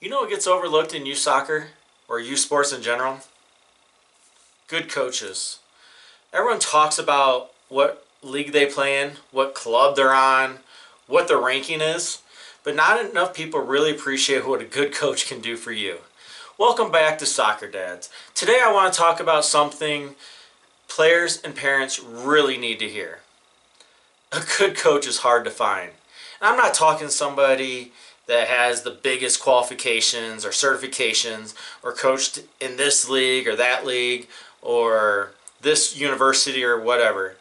You know what gets overlooked in youth soccer or youth sports in general? Good coaches. Everyone talks about what league they play in, what club they're on, what the ranking is, but not enough people really appreciate what a good coach can do for you. Welcome back to Soccer Dads. Today I want to talk about something players and parents really need to hear. A good coach is hard to find. And I'm not talking somebody that has the biggest qualifications or certifications or coached in this league or that league or this university or whatever.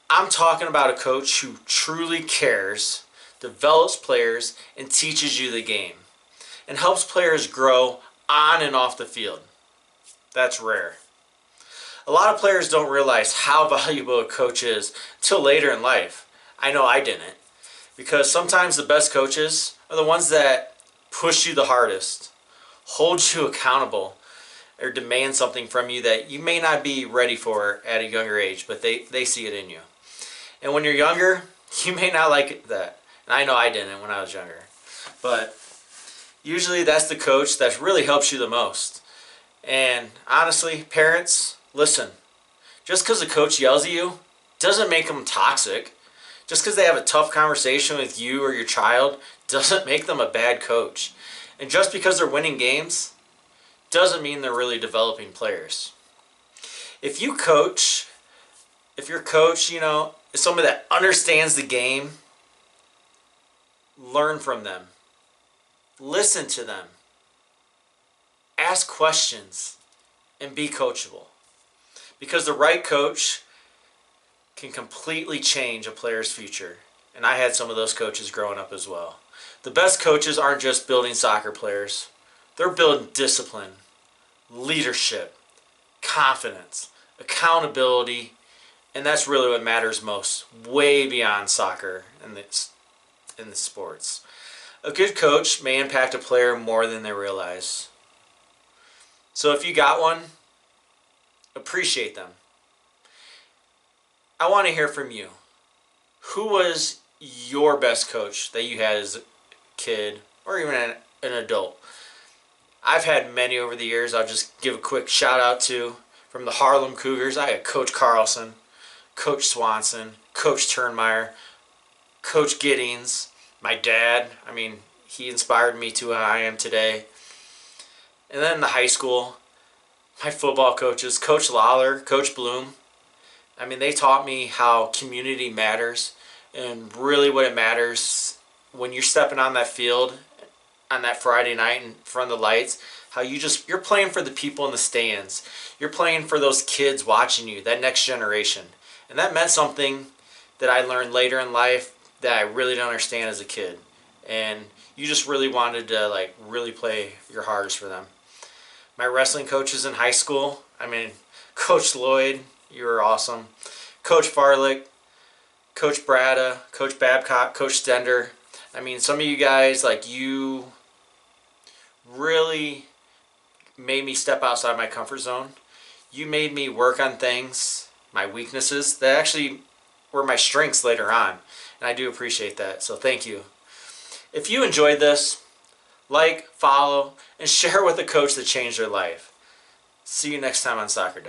I'm talking about a coach who truly cares, develops players, and teaches you the game, and helps players grow on and off the field. That's rare. A lot of players don't realize how valuable a coach is until later in life. I know I didn't. Because sometimes the best coaches are the ones that push you the hardest, hold you accountable, or demand something from you that you may not be ready for at a younger age, but they see it in you. And when you're younger, you may not like that. And I know I didn't when I was younger. But usually that's the coach that really helps you the most. And honestly, parents, listen. Just because a coach yells at you doesn't make them toxic. Just because they have a tough conversation with you or your child doesn't make them a bad coach. And just because they're winning games doesn't mean they're really developing players. If your coach, is somebody that understands the game, learn from them. Listen to them. Ask questions and be coachable. Because the right coach can completely change a player's future. And I had some of those coaches growing up as well. The best coaches aren't just building soccer players. They're building discipline, leadership, confidence, accountability, and that's really what matters most, way beyond soccer and in the sports. A good coach may impact a player more than they realize. So if you got one, appreciate them. I want to hear from you. Who was your best coach that you had as a kid or even an adult? I've had many over the years. I'll just give a quick shout out to. From the Harlem Cougars, I had Coach Carlson, Coach Swanson, Coach Turnmeyer, Coach Giddings, my dad. He inspired me to who I am today. And then in the high school, my football coaches, Coach Lawler, Coach Bloom. They taught me how community matters and really what it matters when you're stepping on that field on that Friday night in front of the lights, how you're playing for the people in the stands. You're playing for those kids watching you, that next generation. And that meant something that I learned later in life that I really didn't understand as a kid. And you just really wanted to really play your hardest for them. My wrestling coaches in high school, Coach Lloyd, you were awesome. Coach Farlick, Coach Brada, Coach Babcock, Coach Stender. Some of you guys, you really made me step outside my comfort zone. You made me work on things, my weaknesses, that actually were my strengths later on. And I do appreciate that, so thank you. If you enjoyed this, follow, and share with a coach that changed their life. See you next time on Soccer Day.